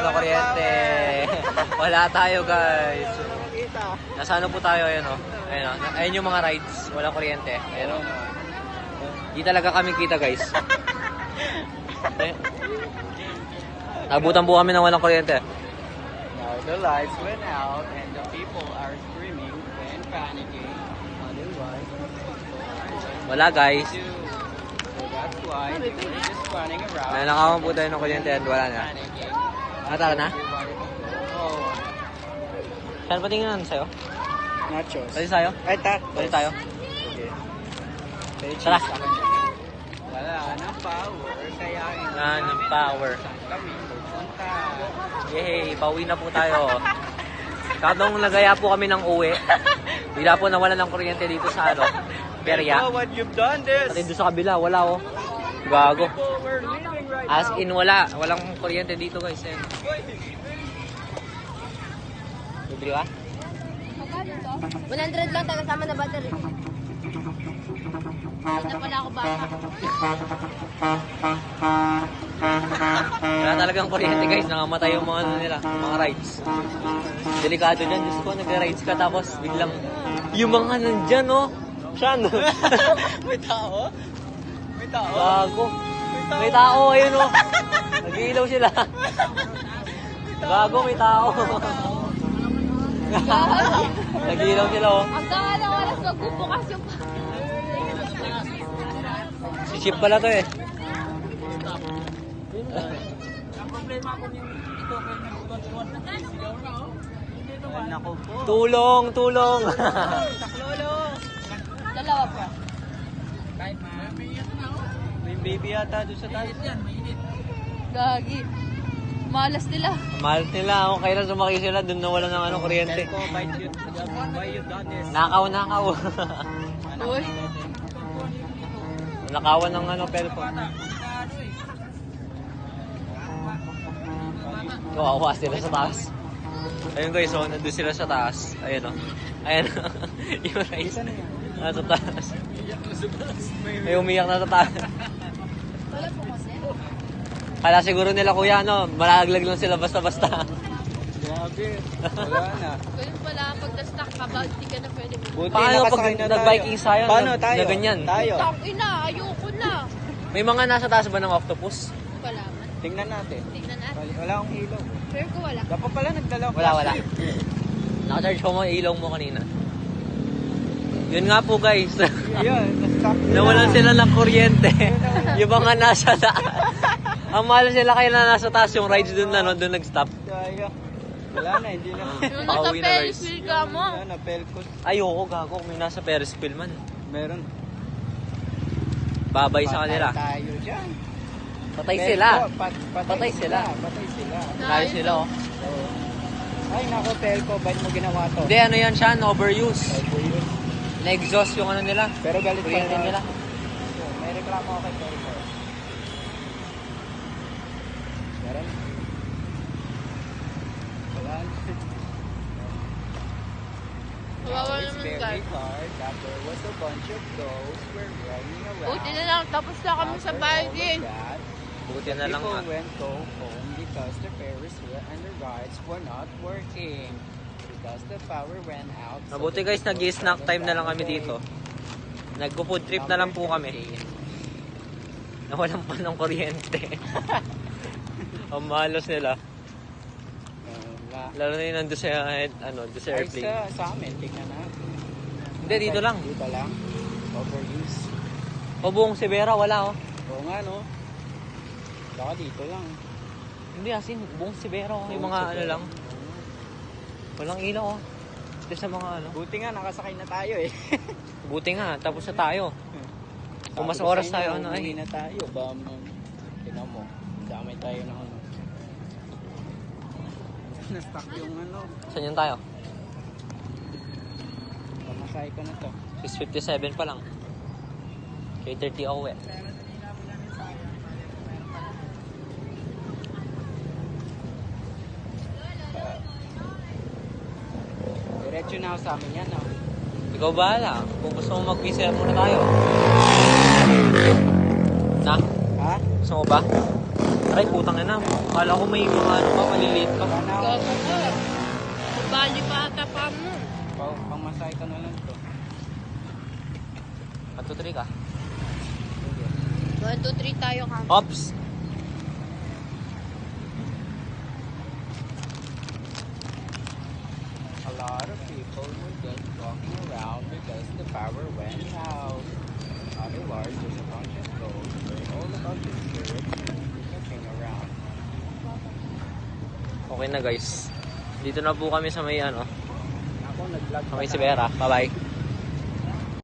walang kuryente. Wala tayo, guys. Nasa ano po tayo, ayan o. Ayan yung mga rides. Walang kuryente. Ayan o. Di talaga kami kita, guys. Nabutan po kami ng walang kuryente. Now the lights went out and the people are screaming and panicking. Otherwise, Wala, guys. so that's why they were just running around. Nanakawan po tayo ng kuryente at wala na. Panicking. Tara na? Oh, Saan patingin sa'yo? nachos. Pati tayo? Ay, tacos. Pati tayo? Okay. Tara. Wala ng power, kaya Wala ng power. kami pupunta. Yay! Pauwi na po tayo. Kadong nagaya po kami ng uwi. Bigla po nawala ng kuryente dito sa Perya. Oh, what you've done this? Pati doon sa kabila, wala oh. Gago. People were leaving right As now. in wala. Walang kuryente dito, guys. Ayan. Libre ka? 100 lang tayo kasama na battery. Hindi na pala ako bata. Wala talagang kuryente, guys. Nangamatay yung mga nila, mga rides. Delikado dyan. Diyos ko, nag-rides ka tapos biglang yung mga nandyan, oh. Siyan. May tao? May tao? Gago. May tao, ayun, oh. Nag-iilaw sila. Gago, may tao. Nag-iilaw sila, oh. Hanggang anong oras magbubukas yung Si Chip pala to, eh. Nako po. Tulong, tulong. Saklolo. dalawa pa. May baby yata doon sa tayo. Gagi. Malas nila. Mahal nila, kung kailan sumakay sila, dun na wala ng kuryente. Ko, why you done this? Nakaw, nakaw. Uy. Nakawan ng pelpo. Kawawa sila sa taas. Ayun guys, so nandun sila sa taas. Ayun o. Ayun o. Yung rice. Nasa taas. May umiyak na sa taas. Wala po kasi. Kala siguro nila kuya, malaglag lang sila basta-basta. Grabe. Wala na. Kaya pala pag na-stuck ka ba, hindi ka na pwede. Buti Paano pag nakasakay na tayo. nag-biking sayo Paano tayo? na ganyan? Tayo. Tangina, ayoko na. May mga nasa taas ba ng octopus? Wala man. Tingnan natin. Tingnan natin. Wala akong ilaw. Sure ko wala. Dapat pala nagdala ko. Wala. Naka-charge ko mo yung ilaw mo kanina. Yun nga po guys. Yun, na-stuck na. Nawalan sila ng kuryente. Yung mga nasa taas. Ang mahal sila kaya na nasa taas yung rides dun na doon nag-stop. Kaya. Wala na, hindi na. Yung nasa Pauwi na, Ferris guys. wheel ka mo. Wala na, pelcos. Ayoko gago, may nasa Ferris wheel man. Meron. Babay sa kanila. Patay tayo dyan. Patay Pelco, sila. patay Patay sila. Patay sila. Layo sila oh. Oo. Ay, nako, Pelco, ba't mo ginawa to? Hindi, ano yan siya, overuse. Overuse. Na-exhaust yung ano nila. Pero galit pa Kuryente na. nila. May reklamo ako kay Pelco. Meron? Wala. Kawawa It's naman very guys. hard that there was a bunch of those were running around. Buti na lang, tapos na kami sa After bahay all of din. that, Buti na lang people nga. went go home because the Ferris wheel and the rides were not working. Because the power went out. so Mabuti the guys, people nag-snack time na lang kami traveled dito. away. Nagpo-food trip na lang po Number kami. 13. Nawalan pa ng kuryente. Ang malos nila. Wala. Lalo na yun nandun sa, doon sa Ay, airplane. sa amin, tingnan natin. Hindi, dito lang. Dito lang. Overuse. O buong Sibera, wala oh. Oo nga, no? Baka dito lang. Hindi asin, buong Sibera oh. Yung mga ano lang. Walang ilaw oh. Ito sa mga ano. Buti nga, nakasakay na tayo eh. Buti nga, tapos na tayo. Kung mas Sabi ko oras sa tayo, inyo, ano umuwi ay. na tayo. Ba, tinan mo. Damay tayo ng ano. Na-stuck yung ano. Saan yun tayo? Pamasahe ko na to. 6:57 pa lang. K30 uwi. Diretso na ako sa amin yan, no? Ikaw bahala. Kung gusto mo mag-PCR muna tayo. Na? Ha? Gusto mo ba? Ay, putang ina. Kala ko may mga ano pa, maliliit pa. Gago ka. Bali pa ata pa mo. Pangmasay ka na lang to. 1, 2, 3 ka. 1, 2, 3 tayo ka. Ops! A lot of people were just walking around because the power went out. Otherwise, there's a bunch of ghosts where all about the spirits looking around. Okay na guys. Dito na po kami sa may ano, Ako nag-vlog sa may Sibera. Bye-bye.